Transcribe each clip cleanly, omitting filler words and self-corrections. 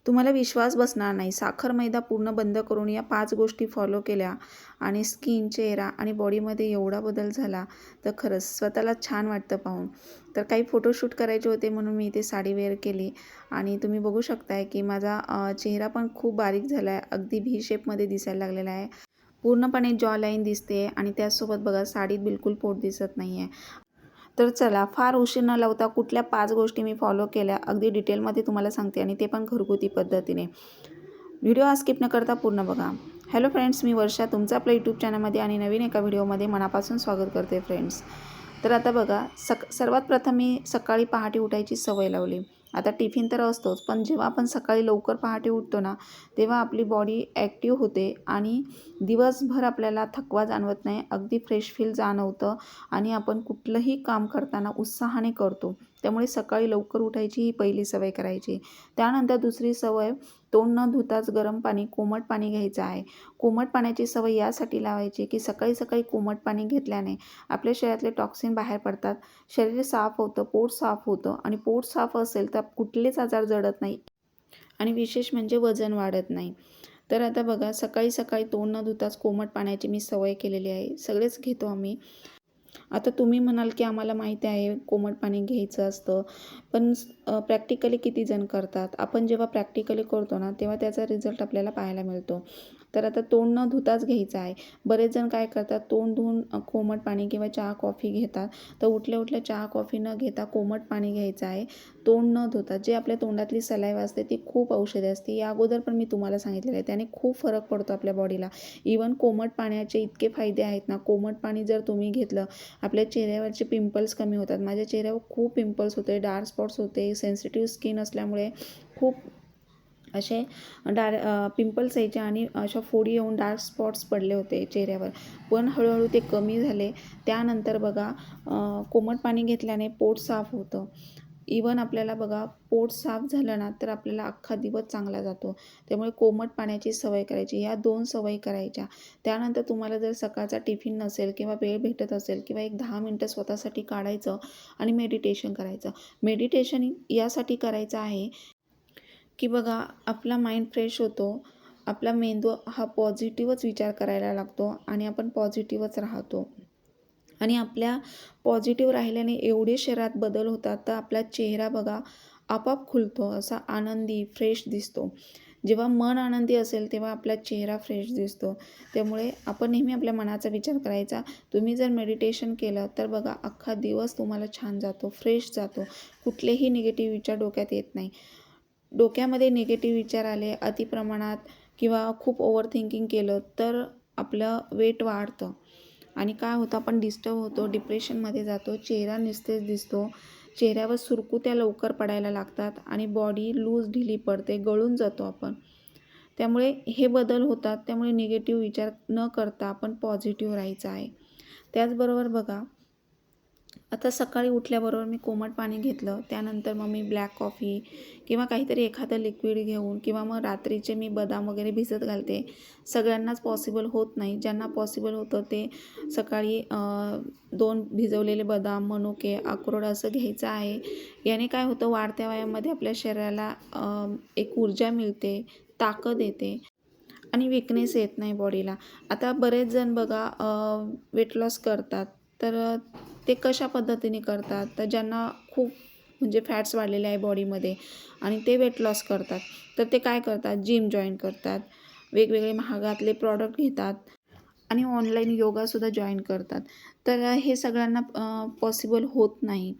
तुम्हाला विश्वास बसणार नाही. साखर, मैदा पूर्ण बंद करून या 5 गोष्टी फॉलो केल्या आणि स्किन, चेहरा आणि बॉडीमध्ये एवढा बदल झाला, तर खरंच स्वतःला छान वाटतं पाहून. तर काही फोटोशूट करायचे होते म्हणून मी इथे साडी वेअर केली आणि तुम्ही बघू शकताय की माझा चेहरा पण खूप बारीक झाला आहे. अगदी व्ही शेपमध्ये दिसायला लागलेला आहे. पूर्णपणे जॉ लाईन दिसते आणि त्याचसोबत बघा साडीत बिलकुल पोट दिसत नाही आहे. तर चला फार उशीर न लावता कुठल्या 5 गोष्टी मी फॉलो केल्या अगदी डिटेलमध्ये तुम्हाला सांगते आणि ते पण घरगुती पद्धतीने. व्हिडिओ हा स्किप न करता पूर्ण बघा. हॅलो फ्रेंड्स, मी वर्षा तुमचं आपल्या यूट्यूब चॅनलमध्ये आणि नवीन एका व्हिडिओमध्ये मनापासून स्वागत करते फ्रेंड्स. तर आता बघा सर्वात प्रथम मी सकाळी पहाटे उठायची सवय लावली. आता टिफिन तर असतोच, पण जेव्हा आपण सकाळी लवकर पहाटे उठतो ना, तेव्हा आपली बॉडी ॲक्टिव्ह होते आणि दिवसभर आपल्याला थकवा जाणवत नाही. अगदी फ्रेश फील जाणवतं आणि आपण कुठलंही काम करताना उत्साहाने करतो. त्यामुळे सकाळी लवकर उठायची ही पहिली सवय करायची. त्यानंतर दुसरी सवय, तोंड न धुताच गरम पाणी, कोमट पाणी घ्यायचं आहे. कोमट पाण्याची सवय यासाठी लावायची की सकाळी सकाळी कोमट पाणी घेतल्याने आपल्या शरीरातले टॉक्सिन बाहेर पडतात, शरीर साफ होतं, पोट साफ होतं आणि पोट साफ असेल तर कुठलेच आजार जडत नाही आणि विशेष म्हणजे वजन वाढत नाही. तर आता बघा सकाळी सकाळी तोंड न धुताच कोमट पाण्याची मी सवय केलेली आहे. सगळेच घेतो आम्ही. आता तुम्ही म्हणाल की आम्हाला माहिती आहे कोमट पाणी घ्यायचं असतं, पण प्रॅक्टिकली किती जण करतात? आपण जेव्हा प्रॅक्टिकली करतो ना, तेव्हा त्याचा रिझल्ट आपल्याला पाहायला मिळतो. तर आता तोंड न धुताच घ्यायचं आहे. बरेच जण काय करतात, तोंड धुवून कोमट पाणी किंवा चहा कॉफी घेतात. तर उठल्या उठल्या चहा कॉफी न घेता कोमट पाणी घ्यायचं आहे, तोंड न धुता. जे आपल्या तोंडातली सलाईवा असते ती खूप औषधी असते. या अगोदर पण मी तुम्हाला सांगितलेलं आहे. त्याने खूप फरक पडतो आपल्या बॉडीला. इवन कोमट पाण्याचे इतके फायदे आहेत ना, कोमट पाणी जर तुम्ही घेतलं, आपल्या चेहऱ्यावरचे पिंपल्स कमी होतात. माझ्या चेहऱ्यावर खूप पिंपल्स होते, डार्क स्पॉट्स होते. सेन्सिटिव्ह स्किन असल्यामुळे खूप असे पिंपल्स यायचे आणि अशा फोडी येऊन डार्क स्पॉट्स पडले होते चेहऱ्यावर. पण हळूहळू ते कमी झाले. त्यानंतर बघा कोमट पाणी घेतल्याने पोट साफ होतं. इवन आपल्याला बघा पोट साफ झालं ना, तर आपल्याला अख्खा दिवस चांगला जातो. त्यामुळे कोमट पाण्याची सवय करायची. या 2 सवयी करायच्या. त्यानंतर तुम्हाला जर सकाळचा टिफिन नसेल किंवा वेळ भेटत असेल किंवा एक 10 मिनटं स्वतःसाठी काढायचं आणि मेडिटेशन करायचं. मेडिटेशन यासाठी करायचं आहे की बघा आपला माइंड फ्रेश होतो. आपला मेंदू हा पॉझिटिव्हच विचार करायला लागतो आणि आपण पॉझिटिव्हच राहतो. आणि आपल्या पॉझिटिव्ह राहिल्याने एवढे शरीरात बदल होतात, तर आपला चेहरा बघा आपोआप खुलतो, असा आनंदी, फ्रेश दिसतो. जेव्हा मन आनंदी असेल, तेव्हा आपला चेहरा फ्रेश दिसतो. त्यामुळे आपण नेहमी आपल्या मनाचा विचार करायचा. तुम्ही जर मेडिटेशन केलं, तर बघा अख्खा दिवस तुम्हाला छान जातो, फ्रेश जातो. कुठलेही निगेटिव्ह विचार डोक्यात येत नाही. डोक्यामध्ये निगेटिव्ह विचार आले अतिप्रमाणात किंवा खूप ओव्हर थिंकिंग केलं, तर आपलं वेट वाढतं आणि काय होतं, आपण डिस्टर्ब होतो, डिप्रेशनमध्ये जातो, चेहरा निस्तेज दिसतो, चेहऱ्यावर सुरकुत्या लवकर पडायला लागतात आणि बॉडी लूज ढिली पडते, गळून जातो आपण. त्यामुळे हे बदल होतात. त्यामुळे निगेटिव्ह विचार न करता आपण पॉझिटिव्ह राहायचं आहे. त्याचबरोबर बघा आता सकाळी उठल्याबरोबर मी कोमट पाणी घेतलं, त्यानंतर मग मी ब्लॅक कॉफी किंवा काहीतरी एखादं लिक्विड घेऊन किंवा मग रात्रीचे मी बदाम वगैरे भिजत घालते. सगळ्यांनाच पॉसिबल होत नाही. ज्यांना पॉसिबल होतं ते सकाळी 2 भिजवलेले बदाम, मनुके, अक्रोड असं घ्यायचं आहे. याने काय होतं, वाढत्या वयामध्ये आपल्या शरीराला एक ऊर्जा मिळते, ताकद येते आणि विकनेस येत नाही बॉडीला. आता बरेच जण बघा वेट लॉस करतात, तर ते कशा पद्धतीने करतात, तर ज्यांना खूप म्हणजे फॅट्स वाढलेले आहे बॉडीमध्ये आणि ते वेट लॉस करतात, तर ते काय करतात, जिम जॉईन करतात, वेगवेगळे महागातले प्रॉडक्ट घेतात आणि ऑनलाईन योगासुद्धा जॉईन करतात. तर हे सगळ्यांना पॉसिबल होत नाही.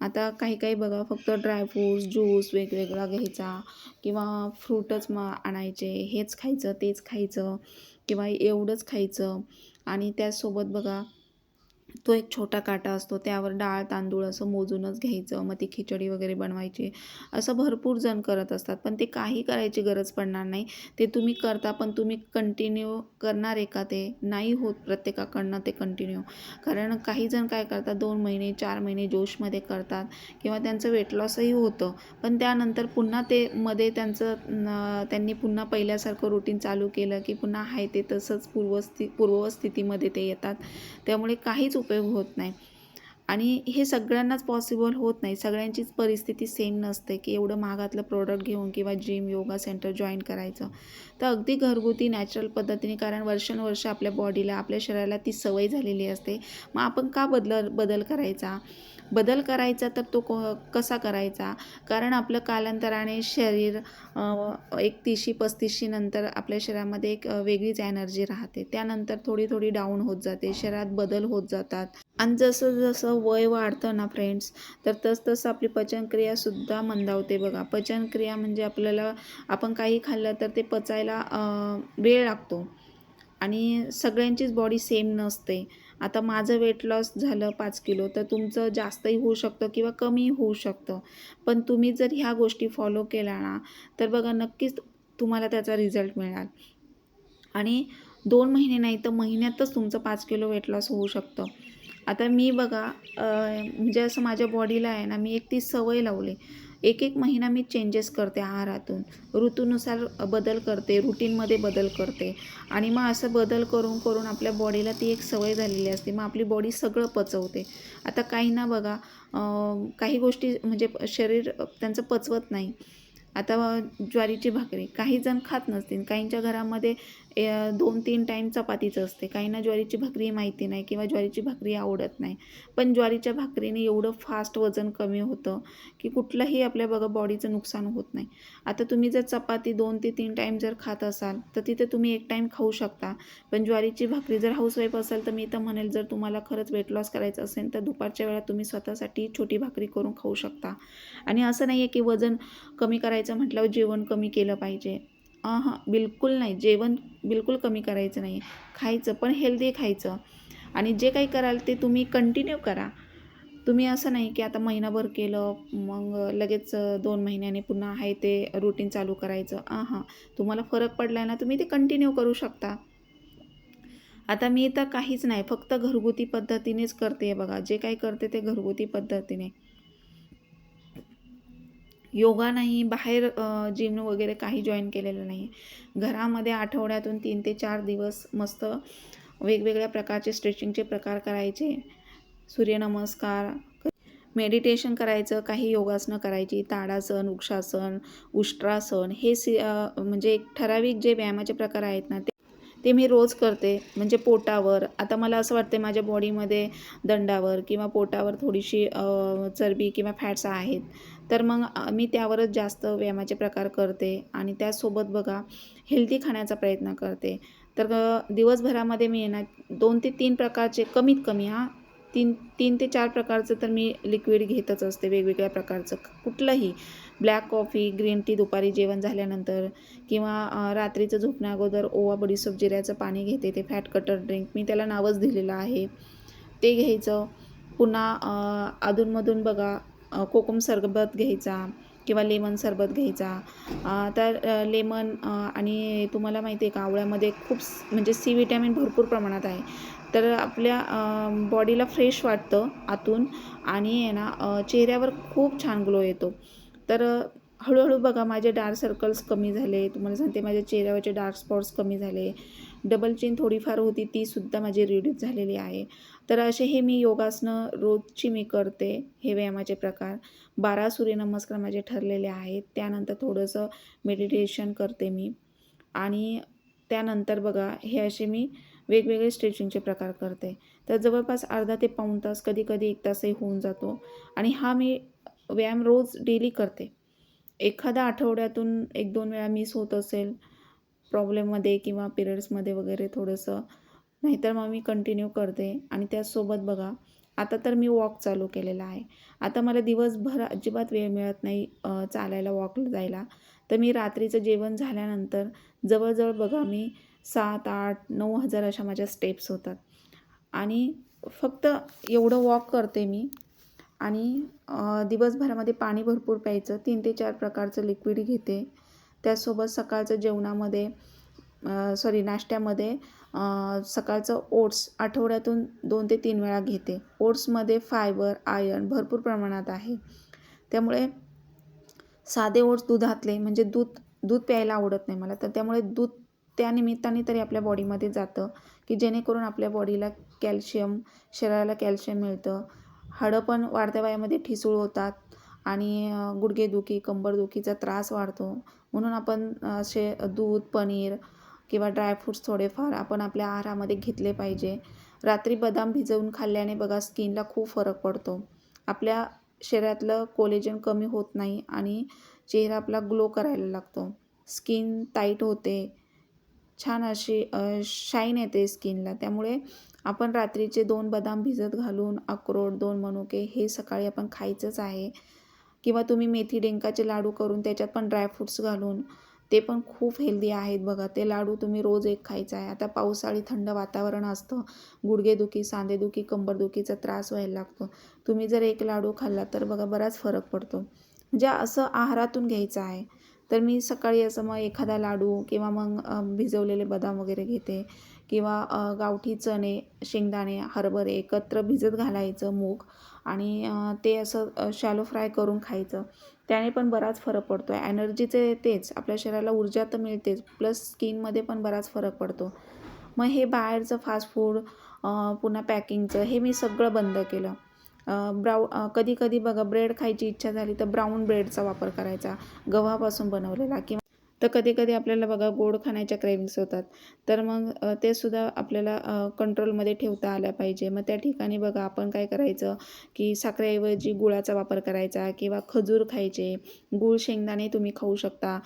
आता काही काही बघा फक्त ड्रायफ्रूट्स, ज्यूस वेगवेगळा घ्यायचा किंवा फ्रूटच आणायचे, हेच खायचं, तेच खायचं किंवा एवढंच खायचं आणि त्याचसोबत बघा तो एक छोटा काटा असतो, त्यावर डाळ तांदूळ असं मोजूनच घ्यायचं, मग ती खिचडी वगैरे बनवायची. असं भरपूर जण करत असतात, पण ते काही करायची गरज पडणार नाही. ते तुम्ही करता, पण तुम्ही कंटिन्यू करणार आहे का? ते नाही होत प्रत्येकाकडनं ते कंटिन्यू. कारण काही जण काय करतात, 2 महिने 4 महिने जोशमध्ये करतात किंवा त्यांचं वेट लॉसही होतं, पण त्यानंतर पुन्हा ते मध्ये त्यांनी पुन्हा पहिल्यासारखं रुटीन चालू केलं की पुन्हा आहे ते तसंच पूर्ववत स्थितीमध्ये ते येतात. त्यामुळे काहीच उपयोग होत नाही. आणि हे सगळ्यांनाच पॉसिबल होत नाही. सगळ्यांचीच परिस्थिती सेम नसते की एवढं महागातलं प्रोडक्ट घेऊन किंवा जिम, योगा सेंटर जॉईन करायचं. तर अगदी घरगुती नॅचरल पद्धतीने, कारण वर्षानुवर्ष आपल्या बॉडीला, आपल्या शरीराला ती सवय झालेली असते. मग आपण का बदल करायचा? बदल करायचा तर तो कसा करायचा? कारण आपलं कालांतराने शरीर एक 30शी-35शी नंतर आपल्या शरीरामध्ये एक वेगळीच एनर्जी राहते. त्यानंतर थोडी थोडी डाऊन होत जाते, शरीरात बदल होत जातात. आणि जसं जसं वय वाढतं ना फ्रेंड्स, तर तसं आपली पचनक्रियासुद्धा मंदावते बघा. पचनक्रिया म्हणजे आपल्याला, आपण काही खाल्लं तर ते पचायला वेळ लागतो आणि सगळ्यांचीच बॉडी सेम नसते. आता माझं वेट लॉस झालं 5 किलो, तर तुमचं जास्तही होऊ शकतं किंवा कमीही होऊ शकतं. पण तुम्ही जर ह्या गोष्टी फॉलो केल्या ना, तर बघा नक्कीच तुम्हाला त्याचा रिझल्ट मिळाल. आणि 2 महिने नाही तर महिन्यातच तुमचं 5 किलो वेट लॉस होऊ शकतं. आता मी बघा म्हणजे असं माझ्या बॉडीला आहे ना, मी एक ती सवय लावली. एक महिना मी चेंजेस करते आहारातून. ऋतूनुसार बदल करते, रुटीनमध्ये बदल करते आणि मग असं बदल करून करून आपल्या बॉडीला ती एक सवय झालेली असते. मग आपली बॉडी सगळं पचवते. आता काहींना बघा काही गोष्टी म्हणजे शरीर त्यांचं पचवत नाही. आता ज्वारीची भाकरी काही जण खात नसतील, काहींच्या घरामध्ये 2-3 टाईम चपातीचं असते, काहींना ज्वारीची भाकरी माहिती नाही किंवा ज्वारीची भाकरी आवडत नाही. पण ज्वारीच्या भाकरीने एवढं फास्ट वजन कमी होतं की कुठलंही आपल्या बघा बॉडीचं नुकसान होत नाही. आता तुम्ही जर चपाती 2 ते 3 टाईम जर खात असाल तर तिथे तुम्ही 1 टाईम खाऊ शकता. पण ज्वारीची भाकरी जर हाऊसवाईफ असाल तर मी तर म्हणेल, जर तुम्हाला खरंच वेट लॉस करायचं असेल तर दुपारच्या वेळात तुम्ही स्वतःसाठी छोटी भाकरी करून खाऊ शकता. आणि असं नाही आहे की वजन कमी करायचं म्हटल्यावर जेवण कमी केलं पाहिजे. बिलकुल नाही. जेवण बिलकुल कमी करायचं नाही. खायचं पण हेल्दी खायचं आणि जे काही कराल ते तुम्ही कंटिन्यू करा. तुम्ही असं नाही की आता महिनाभर केलं मग लगेच 2 महिन्याने पुन्हा आहे ते रुटीन चालू करायचं. तुम्हाला फरक पडला ना, तुम्ही ते कंटिन्यू करू शकता. आता मी तर काहीच नाही, फक्त घरगुती पद्धतीनेच करते बघा. जे काही करते ते घरगुती पद्धतीने. योगा नाही, बाहेर जिम वगैरे काही जॉईन केलेलं नाही. घरामध्ये आठवड्यातून 3 ते 4 दिवस मस्त वेगवेगळ्या प्रकारचे स्ट्रेचिंगचे प्रकार करायचे, सूर्यनमस्कार, मेडिटेशन करायचं, काही योगासनं करायची, ताडासन, वृक्षासन, उष्ट्रासन, हे म्हणजे एक ठराविक जे व्यायामाचे प्रकार आहेत ना, ते मी रोज करते. म्हणजे पोटावर, आता मला असं वाटते माझ्या बॉडीमध्ये दंडावर किंवा पोटावर थोडीशी चरबी किंवा फॅट्स आहेत, तर मग मी त्यावरच जास्त व्यायामाचे प्रकार करते आणि त्याचसोबत बघा हेल्दी खाण्याचा प्रयत्न करते. तर दिवसभरामध्ये मी ना 2 ते 3 प्रकारचे, कमीत कमी 3 ते 4 प्रकारचं तर मी लिक्विड घेतच असते, वेगवेगळ्या प्रकारचं. कुठलंही ब्लॅक कॉफी, ग्रीन टी दुपारी जेवण झाल्यानंतर किंवा रात्रीचं झोपण्याअगोदर ओवा, बडीशेप, जिऱ्याचं पाणी घेते. ते फॅट कटर ड्रिंक मी त्याला नावच दिलेलं आहे, ते घ्यायचं. पुन्हा अधूनमधून बघा कोकम सरबत घ्यायचा किंवा लेमन सरबत घ्यायचा. तर लेमन आणि तुम्हाला माहिती आहे का, आवळ्यामध्ये खूप म्हणजे सी विटॅमिन भरपूर प्रमाणात आहे. तर आपल्या बॉडीला फ्रेश वाटतं आतून आणि आहे ना चेहऱ्यावर खूप छान ग्लो येतो. तर हळूहळू बघा माझे डार्क सर्कल्स कमी झाले. तुम्हाला सांगते माझ्या चेहऱ्यावरचे डार्क स्पॉट्स कमी झाले. डबल चिन थोडीफार होती तीसुद्धा माझी रिड्यूस झालेली आहे. तर असे हे मी योगासनं रोजची मी करते. हे व्यायामाचे प्रकार 12 सूर्यनमस्कार माझे ठरलेले आहेत. त्यानंतर थोडंसं मेडिटेशन करते मी आणि त्यानंतर बघा हे असे मी वेगवेगळे स्ट्रेचिंगचे प्रकार करते. तर जवळपास अर्धा ते पाऊण तास, कधी-कधी 1 तासही होऊन जातो आणि हा मी व्यायाम रोज डेली करते. एखादा आठवड्यातून 1-2 वेळा मिस होत असेल प्रॉब्लेममध्ये किंवा पिरियड्समध्ये वगैरे थोडंसं, नाहीतर मग मी कंटिन्यू करते. आणि त्याचसोबत बघा आता तर मी वॉक चालू केलेला आहे. आता मला दिवसभर अजिबात वेळ मिळत नाही चालायला, वॉकला जायला. तर मी रात्रीचं जेवण झाल्यानंतर जवळजवळ बघा मी 7, 8, 9,000 अशा माझ्या स्टेप्स होतात आणि फक्त एवढं वॉक करते मी. आणि दिवसभरामध्ये पाणी भरपूर प्यायचं. 3 ते 4 प्रकारचं लिक्विड घेते. त्याचसोबत सकाळचं जेवणामध्ये नाश्त्यामध्ये सकाळचं ओट्स आठवड्यातून 2 ते 3 वेळा घेते. ओट्समध्ये फायबर, आयर्न भरपूर प्रमाणात आहे. त्यामुळे साधे ओट्स दुधातले, म्हणजे दूध प्यायला आवडत नाही मला, तर त्यामुळे दूध त्या निमित्ताने तरी आपल्या बॉडीमध्ये जातं की जेणेकरून आपल्या बॉडीला कॅल्शियम, शरीराला कॅल्शियम मिळतं. हाडं पण वाढत्या वयामध्ये ठिसूळ होतात आणि गुडघेदुखी, कंबरदुखीचा त्रास वाढतो. म्हणून आपण असे दूध, पनीर किंवा ड्रायफ्रूट्स थोडेफार आपण आपल्या आहारामध्ये घेतले पाहिजे. रात्री बदाम भिजवून खाल्ल्याने बघा स्किनला खूप फरक पडतो. आपल्या शरीरातलं कोलेजन कमी होत नाही आणि चेहरा आपला ग्लो करायला लागतो. स्किन टाईट होते, छान अशी शाईन येते स्किनला. त्यामुळे आपण रात्रीचे 2 बदाम भिजत घालून, अक्रोड, 2 मनुके हे सकाळी आपण खायचंच आहे. किंवा तुम्ही मेथी डिंकाचे लाडू करून त्याच्यात पण ड्रायफ्रुट्स घालून ते पण खूप हेल्दी आहेत बघा. ते लाडू तुम्ही रोज एक खायचा आहे. आता पावसाळी थंड वातावरण असतं, गुडघेदुखी, सांधेदुखी, कंबरदुखीचा त्रास व्हायला लागतो. तुम्ही जर एक लाडू खाल्ला तर बघा बराच फरक पडतो. म्हणजे असं आहारातून घ्यायचं आहे. तर मी सकाळी असं मग एखादा लाडू किंवा मग भिजवलेले बदाम वगैरे घेते किंवा गावठी चणे, शेंगदाणे, हरभरे एकत्र भिजत घालायचं, मूग आणि ते असं शॅलो फ्राय करून खायचं. त्याने पण बराच फरक पडतो. एनर्जीचे तेच आपल्या शरीराला ऊर्जा तर मिळतेच, प्लस स्किनमध्ये पण बराच फरक पडतो. मग हे बाहेरचं फास्ट फूड पुन्हा पॅकिंगचं हे मी सगळं बंद केलं. कधी-कधी बघा ब्रेड खायची इच्छा झाली तर ब्राऊन ब्रेडचा वापर करायचा, गव्हापासून बनवलेला. किंवा तर कधी-कधी आपल्याला बघा गोड खाण्याच्या क्रेव्हिंग्स होतात. तर मग ते सुद्धा आपल्याला कंट्रोलमध्ये ठेवता आल्या पाहिजे. मग त्या ठिकाणी बघा आपण काय करायचं, की साखरेऐवजी गुळाचा वापर करायचा किंवा खजूर खायचे. गूळ शेंगदाणे तुम्ही खाऊ शकता.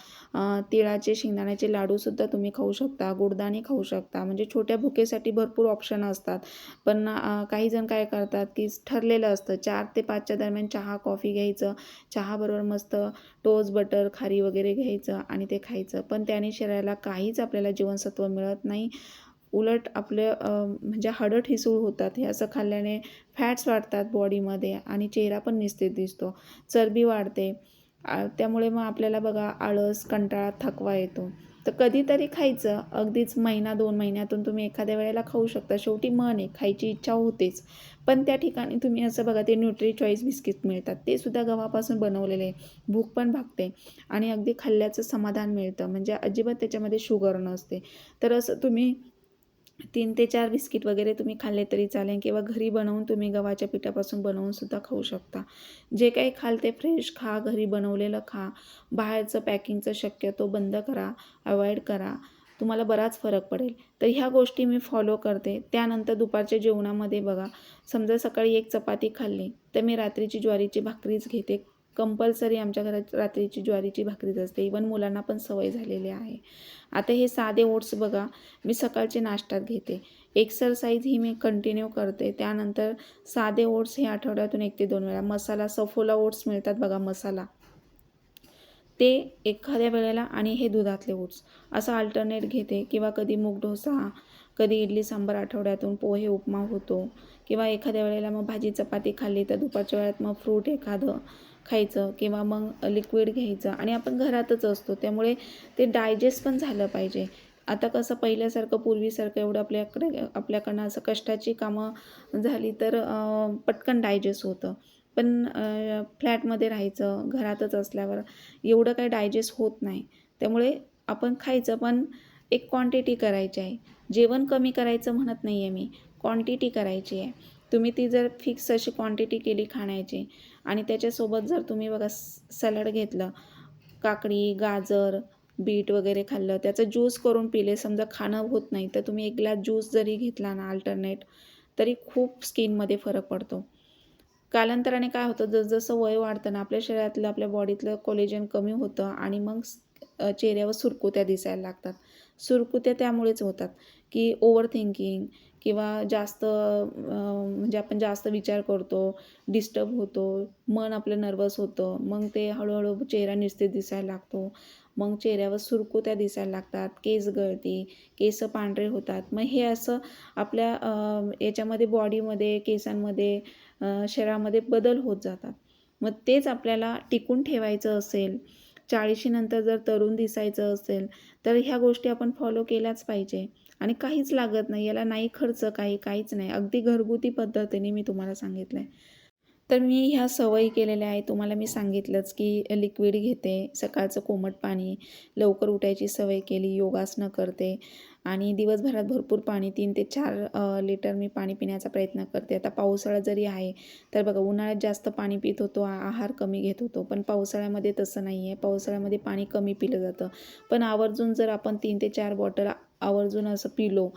तिळाचे शेंगदाण्याचे लाडूसुद्धा तुम्ही खाऊ शकता. गुडदाणे खाऊ शकता. म्हणजे छोट्या भुकेसाठी भरपूर ऑप्शन असतात. पण काही जण काय करतात, की ठरलेलं असतं 4 ते 5च्या दरम्यान चहा, कॉफी घ्यायचं. चहाबरोबर मस्त टोस्ट, बटर, खारी वगैरे घ्यायचं आणि ते खायचं. पण त्याने शरीराला काहीच आपल्याला जीवनसत्व मिळत नाही. उलट आपलं म्हणजे हाडं ठिसूळ होतात. हे असं खाल्ल्याने फॅट्स वाढतात बॉडीमध्ये आणि चेहरा पण निस्तेज दिसतो. चरबी वाढते. त्यामुळे मग आपल्याला बघा आळस, कंटाळा, थकवा येतो. तर कधीतरी खायचं. अगदीच महिना 2 महिन्यातून तुम्ही एखाद्या वेळेला खाऊ शकता. शेवटी मन आहे, खायची इच्छा होतेच. पण त्या ठिकाणी तुम्ही असं बघा ते न्यूट्री चॉईस बिस्किट मिळतात. ते सुद्धा गव्हापासून बनवलेले. भूक पण भागते आणि अगदी खाल्ल्याचं समाधान मिळतं. म्हणजे अजिबात त्याच्यामध्ये शुगर नसते. तर असं तुम्ही 3 ते 4 बिस्किट वगैरे तुम्ही खाल्ले तरी चालेल किंवा घरी बनवून तुम्ही गव्हाच्या पिठापासून बनवून सुद्धा खाऊ शकता. जे काही खाल ते फ्रेश खा, घरी बनवलेलं खा. बाहेरचं पॅकिंगचं शक्यतो बंद करा, अवॉइड करा. तुम्हाला बराच फरक पडेल. तर ह्या गोष्टी मी फॉलो करते. त्यानंतर दुपारच्या जेवणामध्ये बघा, समजा सकाळी 1 चपाती खाल्ली, तर मी रात्रीची ज्वारीची भाकरीच घेते. कंपल्सरी आमच्या घरात रात्रीची ज्वारीची भाकरीच असते. इव्हन मुलांना पण सवय झालेली आहे. आता हे साधे ओट्स बघा, मी सकाळचे नाश्त्यात घेते. एक्सरसाइज ही मी कंटिन्यू करते. त्यानंतर साधे ओट्स हे आठवड्यातून 1 ते 2 वेळा. मसाला सफोला ओट्स मिळतात बघा मसाला, ते एखाद्या वेळेला आणि हे दुधातले ओट्स असं अल्टरनेट घेते किंवा कधी मूग डोसा, कधी इडली सांबार, आठवड्यातून पोहे उपमा होतो किंवा एखाद्या वेळेला मग भाजी चपाती खाल्ली तर दुपारच्या वेळात मग फ्रूट एखादं खायचं किंवा मग लिक्विड घ्यायचं आणि आपण घरातच असतो त्यामुळे ते डायजेस्ट पण झालं पाहिजे. आता कसं पहिल्यासारखं पूर्वीसारखं एवढं आपल्याकडनं असं कष्टाची कामं झाली तर पटकन डायजेस्ट होतं. पण फ्लॅटमध्ये राहायचं, घरातच असल्यावर एवढं काही डायजेस्ट होत नाही. त्यामुळे आपण खायचं पण एक क्वांटिटी करायची आहे. जेवण कमी करायचं म्हणत नाही आहे मी, क्वांटिटी करायची आहे. तुम्ही ती जर फिक्स अशी क्वांटिटी केली खाण्याची आणि त्याच्यासोबत जर तुम्ही बघा सॅलड घेतलं, काकडी, गाजर, बीट वगैरे खाल्लं, त्याचं ज्यूस करून पिले, समजा खाणं होत नाही तर तुम्ही 1 ग्लास ज्यूस जरी घेतला ना अल्टरनेट, तरी खूप स्किनमध्ये फरक पडतो. कालांतराने काय होतं जसं वय वाढतं ना आपल्या शरीरातलं आपल्या बॉडीतलं कोलेजन कमी होतं आणि मग चेहऱ्यावर सुरकुत्या दिसायला लागतात. सुरकुत्या त्यामुळेच होतात की ओव्हर थिंकिंग किंवा जास्त म्हणजे आपण जास्त विचार करतो, डिस्टर्ब होतो, मन आपलं नर्वस होतं. मग ते हळूहळू चेहरा निस्तेज दिसायला लागतो. मग चेहऱ्यावर सुरकुत्या दिसायला लागतात, केस गळती, केस पांढरे होतात. मग हे असं आपल्या याच्यामध्ये बॉडीमध्ये, केसांमध्ये, शरीरामध्ये बदल होत जातात. मग तेच आपल्याला टिकून ठेवायचं असेल, 40शी नंतर जर तरुण दिसायचं असेल, तर ह्या गोष्टी आपण फॉलो केल्याच पाहिजे आणि काहीच लागत नाही. याला नाही खर्च काहीच नाही. अगदी घरगुती पद्धतीने मी तुम्हाला सांगितलं आहे. तर मी ह्या सवयी केलेल्या आहे. तुम्हाला मी सांगितलंच की लिक्विड घेते, सकाळचं कोमट पाणी, लवकर उठायची सवय केली, योगासनं करते आणि दिवसभरात भरपूर पाणी 3 ते 4 लिटर मी पाणी पिण्याचा प्रयत्न करते. आता पावसाळा जरी आहे, तर बघा उन्हाळ्यात जास्त पाणी पित होतो, आहार कमी घेत होतो. पण पावसाळ्यामध्ये तसं नाही आहे. पावसाळ्यामध्ये पाणी कमी पिलं जातं. पण आवर्जून जर आपण 3 ते 4 बॉटल आवर्जून असं पिलो,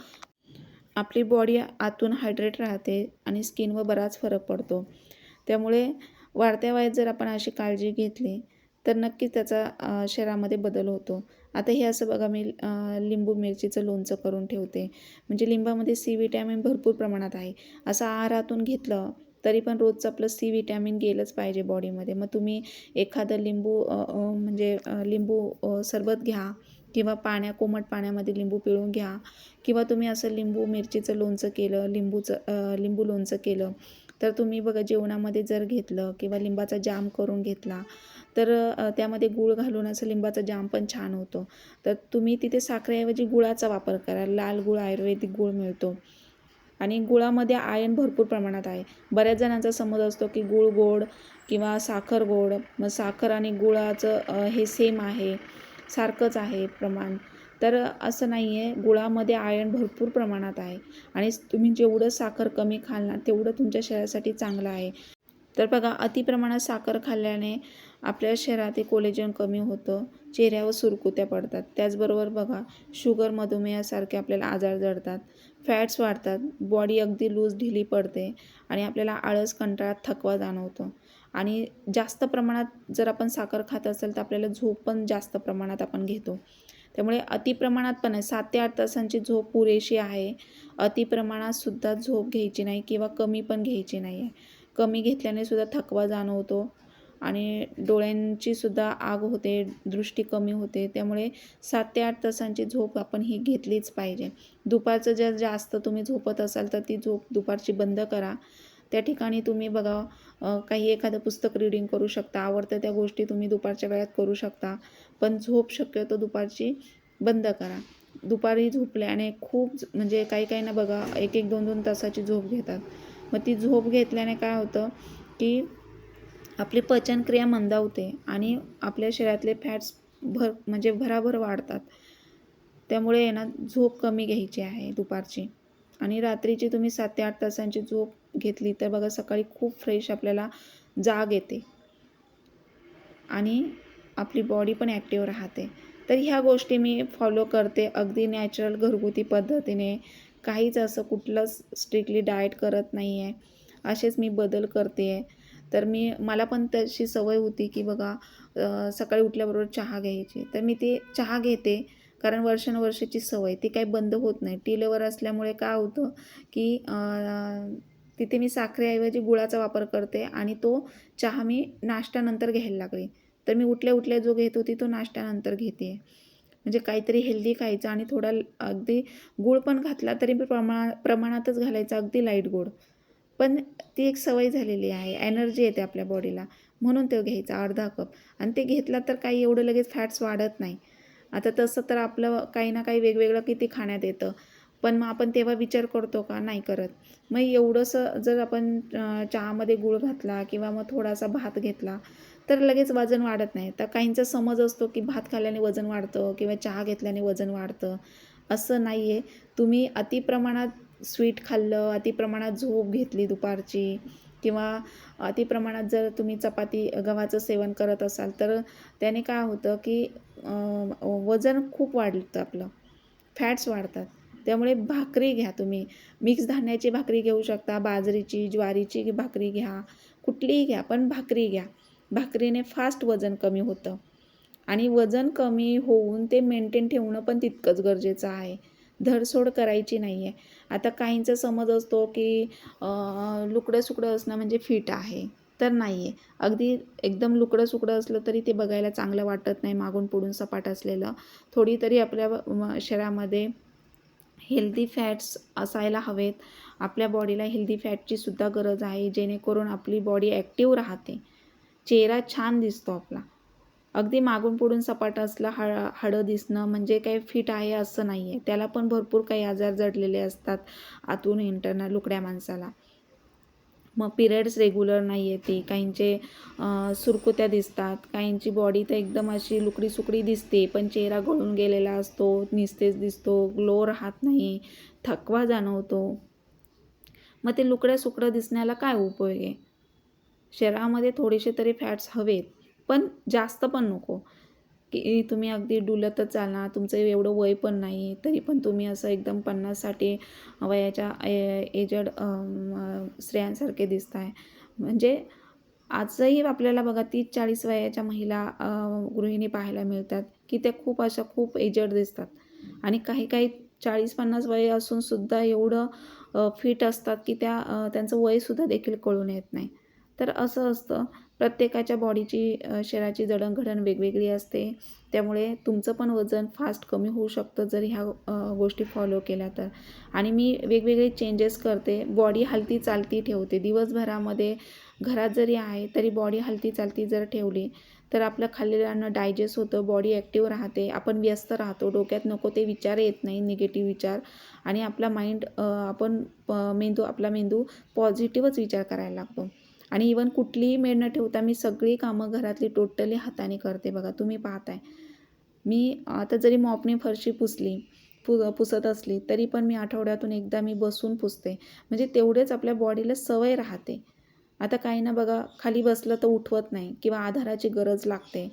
आपली बॉडी आतून हायड्रेट राहते आणि स्किनवर बराच फरक पडतो. त्यामुळे वाढत्या वयात जर आपण अशी काळजी घेतली तर नक्कीच त्याचा शरीरामध्ये बदल होतो. आता हे असं बघा मी लिंबू मिरचीचं लोणचं करून ठेवते. म्हणजे लिंबामध्ये सी विटॅमिन भरपूर प्रमाणात आहे. असं आहारातून घेतलं तरी पण रोजचं आपलं सी विटॅमिन गेलंच पाहिजे बॉडीमध्ये. मग तुम्ही एखादं लिंबू सरबत घ्या किंवा कोमट पाण्यामध्ये लिंबू पिळून घ्या किंवा तुम्ही असं लिंबू मिरचीचं लोणचं केलं, लिंबू लोणचं केलं तर तुम्ही बघा जेवणामध्ये जर घेतलं किंवा लिंबाचा जाम करून घेतला तर त्यामध्ये गूळ घालून असं लिंबाचा जाम पण छान होतो. तर तुम्ही तिथे साखरेऐवजी गुळाचा वापर करा. लाल गूळ, आयुर्वेदिक गूळ मिळतो आणि गुळामध्ये आयर्न भरपूर प्रमाणात आहे. बऱ्याच जणांचा समज असतो की गूळ गोड किंवा साखर गोड. मग साखर आणि गुळाचं हे सेम आहे, सारखंच आहे प्रमाण. तर असं नाही आहे. गुळामध्ये आयर्न भरपूर प्रमाणात आहे आणि तुम्ही जेवढं साखर कमी खाल ना तेवढं तुमच्या शरीरासाठी चांगलं आहे. तर बघा अतिप्रमाणात साखर खाल्ल्याने आपल्या शरीरात कोलेजन कमी होतं, चेहऱ्यावर सुरकुत्या पडतात. त्याचबरोबर बघा शुगर, मधुमेहासारखे आपल्याला आजार जडतात, फॅट्स वाढतात, बॉडी अगदी लूज ढिली पडते आणि आपल्याला आळस, कंटाळा, थकवा जाणवतो. आणि जास्त प्रमाणात जर आपण साखर खात असेल तर आपल्याला झोप पण जास्त प्रमाणात आपण घेतो. त्यामुळे अतिप्रमाणात पण आहे. 7 ते 8 तासांची झोप पुरेशी आहे. अतिप्रमाणातसुद्धा झोप घ्यायची नाही किंवा कमी पण घ्यायची नाही आहे. कमी घेतल्याने सुद्धा थकवा जाणवतो आणि डोळ्यांची सुद्धा आग होते, दृष्टी कमी होते. त्यामुळे 7 ते 8 तासांची झोप आपण ही घेतलीच पाहिजे. दुपारचं जर जास्त तुम्ही झोपत असाल तर ती झोप दुपारची बंद करा. त्या ठिकाणी तुम्ही बघा काही एखादं पुस्तक रीडिंग करू शकता. आवडतं त्या गोष्टी तुम्ही दुपारच्या वेळात करू शकता. पण झोप शक्यतो दुपारची बंद करा. दुपारी झोपल्याने खूप म्हणजे काही-काहींना बघा 1-1, 2-2 तासाची झोप घेतात. मग ती झोप घेतल्याने काय होतं की आपली पचनक्रिया मंदावते आणि आपल्या शरीरातले फॅट्स म्हणजे भराभर वाढतात. त्यामुळे आहे ना झोप कमी घ्यायची आहे दुपारची आणि रात्रीची तुम्ही 7 ते 8 तासांची झोप घेतली तर बघा सकाळी खूप फ्रेश आपल्याला जाग येते आणि आपली बॉडी पण ॲक्टिव्ह राहते. तर ह्या गोष्टी मी फॉलो करते अगदी नॅचरल घरगुती पद्धतीने. काहीच असं कुठलंच स्ट्रिक्टली डाएट करत नाही आहे. असेच मी बदल करते आहे. तर मला पण तशी सवय होती की बघा सकाळी उठल्याबरोबर चहा घ्यायची. तर मी ते चहा घेते कारण वर्षानुवर्षाची सवय ती काही बंद होत नाही. टी लेवर असल्यामुळे काय होतं की तिथे मी साखरेऐवजी गुळाचा वापर करते आणि तो चहा मी नाश्त्यानंतर घ्यायला लागले. तर मी उठल्या-उठल्या जो घेत होती तो नाश्त्यानंतर घेते आहे. म्हणजे काहीतरी हेल्दी खायचं आणि थोडा अगदी गूळ पण घातला तरी मी प्रमाणातच घालायचा, अगदी लाईट गोड. पण ती एक सवय झालेली आहे. एनर्जी येते आपल्या बॉडीला म्हणून तो घ्यायचा अर्धा कप आणि ते घेतला तर काही एवढं लगेच फॅट्स वाढत नाही. आता तसं तर आपलं काही ना काही वेगवेगळं किती खाण्यात येतं. पण मग आपण तेव्हा विचार करतो का? नाही करत. मग एवढंसं जर आपण चहामध्ये गूळ घातला किंवा मग थोडासा भात घेतला तर लगेच वजन वाढत नाही. तर काहींचा समज असतो की भात खाल्ल्याने वजन वाढतं किंवा चहा घेतल्याने वजन वाढतं. असं नाही आहे. तुम्ही अतिप्रमाणात स्वीट खाल्लं, अतिप्रमाणात झोप घेतली दुपारची किंवा अतिप्रमाणात जर तुम्ही चपाती गव्हाचं सेवन करत असाल तर त्याने काय होतं की वजन खूप वाढतं आपलं, फॅट्स वाढतात. त्यामुळे भाकरी घ्या तुम्ही. मिक्स धान्याची भाकरी घेऊ शकता, बाजरीची, ज्वारीची भाकरी घ्या, कुठलीही घ्या पण भाकरी घ्या. भाकरीने फास्ट वजन कमी होतं आणि वजन कमी होऊन ते मेंटेन ठेवणं पण तितकंच गरजेचं आहे. धरसोड करायची नाही आहे. आता काहींचा समज असतो की लुकडं-सुकडं असणं म्हणजे फिट आहे. तर नाही आहे. अगदी एकदम लुकडं-सुकडं असलं तरी ते बघायला चांगलं वाटत नाही, मागून-पुढून सपाट असलेलं. थोडी तरी आपल्या शरीरामध्ये हेल्दी फॅट्स असायला हवेत. आपल्या बॉडीला हेल्दी फॅटची सुद्धा गरज आहे, जेणेकरून आपली बॉडी ॲक्टिव्ह राहते. चेहरा छान दिसतो आपला. अगदी मागून-पुढून सपाट असलं हाडं दिसणं म्हणजे काही फिट आहे असं नाही आहे. त्याला पण भरपूर काही आजार जडलेले असतात आतून इंटरनल लुकड्या माणसाला. मग पिरियड्स रेग्युलर नाही येते, काहींचे सुरकुत्या दिसतात, काहींची बॉडी तर एकदम अशी लुकडी सुकडी दिसते, पण चेहरा गळून गेलेला असतो, निस्तेज दिसतो, ग्लो राहत नाही, थकवा जाणवतो. मग ते लुकड्या सुकडं दिसण्याला काय उपयोग आहे? शरीरामध्ये थोडेसे तरी फॅट्स हवेत, पण जास्त पण नको, की तुम्ही अगदी डुलतच चालणार. तुमचं एवढं वय पण नाही, तरी पण तुम्ही असं एकदम 50-60 वयाच्या एजड स्त्रियांसारखे दिसताय. म्हणजे आजही आपल्याला बघा 30-40 वयाच्या महिला गृहिणी पाहायला मिळतात, की त्या खूप अशा खूप एजड दिसतात आणि काही-काही 40-50 वय असूनसुद्धा एवढं फिट असतात, की त्यांचं वयसुद्धा देखील कळून येत नाही. तर असं असतं. प्रत्येकाच्या बॉडीची शरीराची जडणघडण वेगवेगळी असते. त्यामुळे तुमचं पण वजन फास्ट कमी होऊ शकतं जर ह्या गोष्टी फॉलो केल्या तर. आणि मी वेगवेगळे चेंजेस करते. बॉडी हलती-चालती ठेवते. दिवसभरामध्ये घरात जरी आहे तरी बॉडी हलती-चालती जर ठेवली तर आपलं खाल्लेलं अन्न डायजेस्ट होतं, बॉडी ॲक्टिव्ह राहते, आपण व्यस्त राहतो, डोक्यात नको ते विचार येत नाही, निगेटिव्ह विचार आणि आपला माइंड आपला मेंदू पॉझिटिव्हच विचार करायला लागतो. आणि इवन कुठलीही मेड न ठेवता मी सगळी कामं घरातली टोटली हाताने करते बघा. तुम्ही पाहताय. मी आता जरी मॉपने फरशी पुसत असली तरी पण मी आठवड्यातून एकदा मी बसून पुसते. म्हणजे तेवढेच आपल्या बॉडीला सवय राहते. आता काहींना बघा खाली बसलं तर उठवत नाही किंवा आधाराची गरज लागते.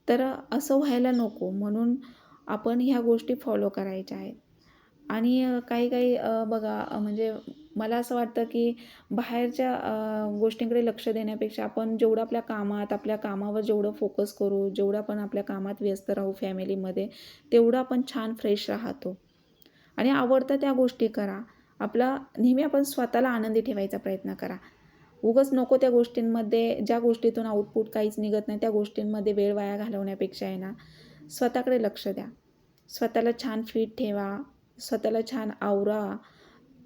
तर असं व्हायला नको म्हणून आपण ह्या गोष्टी फॉलो करायच्या आहेत. आणि काही-काही बघा म्हणजे मला असं वाटतं, की बाहेरच्या गोष्टींकडे लक्ष देण्यापेक्षा आपण जेवढं आपल्या कामावर जेवढं फोकस करू, जेवढं आपण आपल्या कामात व्यस्त राहू फॅमिलीमध्ये, तेवढं आपण छान फ्रेश राहतो. आणि आवडतं त्या गोष्टी करा. नेहमी आपण स्वतःला आनंदी ठेवायचा प्रयत्न करा. उगाच नको त्या गोष्टींमध्ये ज्या गोष्टीतून आउटपुट काहीच निघत नाही, त्या गोष्टींमध्ये वेळ वाया घालवण्यापेक्षा आहे ना, स्वतःकडे लक्ष द्या. स्वतःला छान फिट ठेवा, स्वतःला छान आवरा.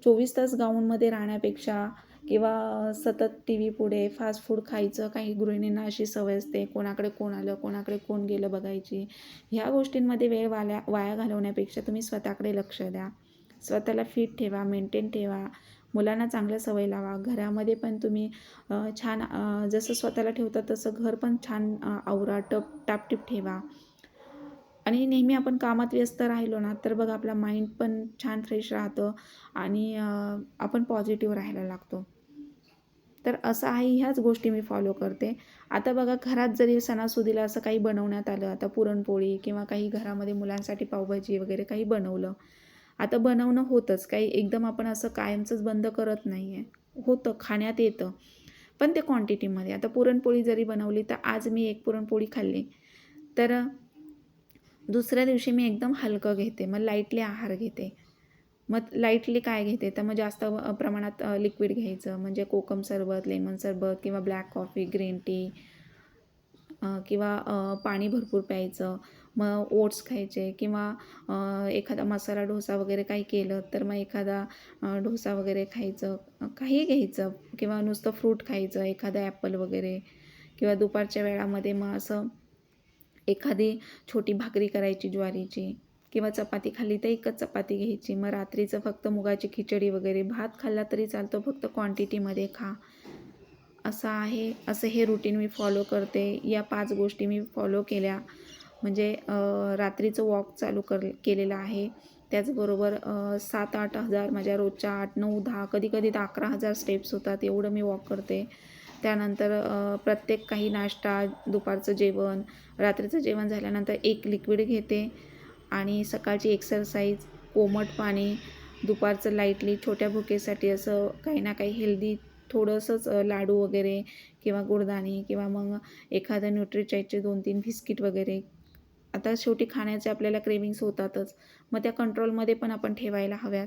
24 तास गाऊनमध्ये राहण्यापेक्षा किंवा सतत टी व्ही पुढे फास्ट फूड खायचं. काही गृहिणींना अशी सवय असते, कोणाकडे कोण आलं, कोणाकडे कोण गेलं बघायची. ह्या गोष्टींमध्ये वेळ वाया घालवण्यापेक्षा तुम्ही स्वतःकडे लक्ष द्या. स्वतःला फिट ठेवा, मेंटेन ठेवा. मुलांना चांगल्या सवय लावा. घरामध्ये पण तुम्ही छान जसं स्वतःला ठेवता तसं घर पण छान आवरा, टापटीप ठेवा. आणि नेहमी आपण कामात व्यस्त राहिलो ना, तर बघा आपला माइंड पण छान फ्रेश राहतं आणि आपण पॉझिटिव्ह राहायला लागतो. तर असं आहे, ह्याच गोष्टी मी फॉलो करते. आता बघा घरात जरी सणासुदीला असं काही बनवण्यात आलं, आता पुरणपोळी किंवा काही घरामध्ये मुलांसाठी पावभाजी वगैरे काही बनवलं. आता बनवणं होतंच, काही एकदम आपण असं कायमचंच बंद करत नाही आहे. होतं, खाण्यात येतं, पण ते क्वांटिटीमध्ये. आता पुरणपोळी जरी बनवली, तर आज मी 1 पुरणपोळी खाल्ली, तर दुसऱ्या दिवशी मी एकदम हलकं घेते. मग लाईटली आहार घेते. मग लाईटली काय घेते, तर मग जास्त प्रमाणात लिक्विड घ्यायचं. म्हणजे कोकम सरबत, लेमन सरबत किंवा ब्लॅक कॉफी, ग्रीन टी किंवा पाणी भरपूर प्यायचं. मग ओट्स खायचे किंवा एखादा मसाला डोसा वगैरे काही केलं, तर मग एखादा डोसा वगैरे खायचं. काहीही घ्यायचं किंवा नुसतं फ्रूट खायचं, एखादं ॲपल वगैरे किंवा दुपारच्या वेळामध्ये मग असं एखादी छोटी भाकरी करायची ज्वारीची किंवा चपाती खाल्ली तर एकच चपाती घ्यायची. मग रात्रीचं फक्त मुगाची खिचडी वगैरे भात खाल्ला तरी चालतो, फक्त क्वांटिटीमध्ये खा. असं आहे. असं हे रुटीन मी फॉलो करते. या 5 गोष्टी मी फॉलो केल्या म्हणजे रात्रीचं वॉक चालू केलेलं आहे. त्याचबरोबर 7-8 हजार माझ्या रोजच्या 8, 9, 10 कधी-कधी तर 11,000 स्टेप्स होतात, एवढं मी वॉक करते. त्यानंतर प्रत्येक काही नाश्ता, दुपारचं जेवण, रात्रीचं जेवण झाल्यानंतर एक लिक्विड घेते आणि सकाळची एक्सरसाइज, कोमट पाणी, दुपारचं लाईटली छोट्या भुकेसाठी असं काही ना काही हेल्दी थोडंसंच लाडू वगैरे किंवा गुडदाणे किंवा मग एखादं न्यूट्रीचाईटचे 2-3 बिस्किट वगैरे. आता शेवटी खाण्याचे आपल्याला क्रेव्हिंग्स होतातच. मग त्या कंट्रोलमध्ये पण आपण ठेवायला हव्यात.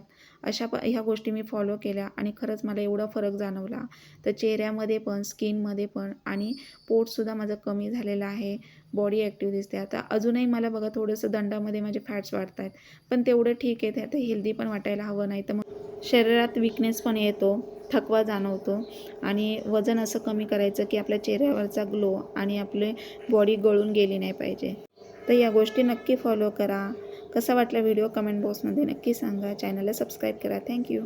ह्या गोष्टी मी फॉलो केल्या आणि खरंच मला एवढा फरक जाणवला. तर चेहऱ्यामध्ये पण, स्किनमध्ये पण आणि पोटसुद्धा माझं कमी झालेलं आहे. बॉडी ॲक्टिव्ह दिसते. आता अजूनही मला बघा थोडंसं दंडामध्ये माझे फॅट्स वाढत आहेत. पण तेवढं ठीक आहे. ते आता हेल्दी पण वाटायला हवं, नाही तर मग शरीरात वीकनेस पण येतो, थकवा जाणवतो आणि वजन असं कमी करायचं की आपल्या चेहऱ्यावरचा ग्लो आणि आपली बॉडी गळून गेली नाही पाहिजे. तर या गोष्टी नक्की फॉलो करा. कसा वाटला व्हिडिओ कमेंट बॉक्समध्ये नक्की सांगा. चॅनलला सबस्क्राईब करा. थँक्यू.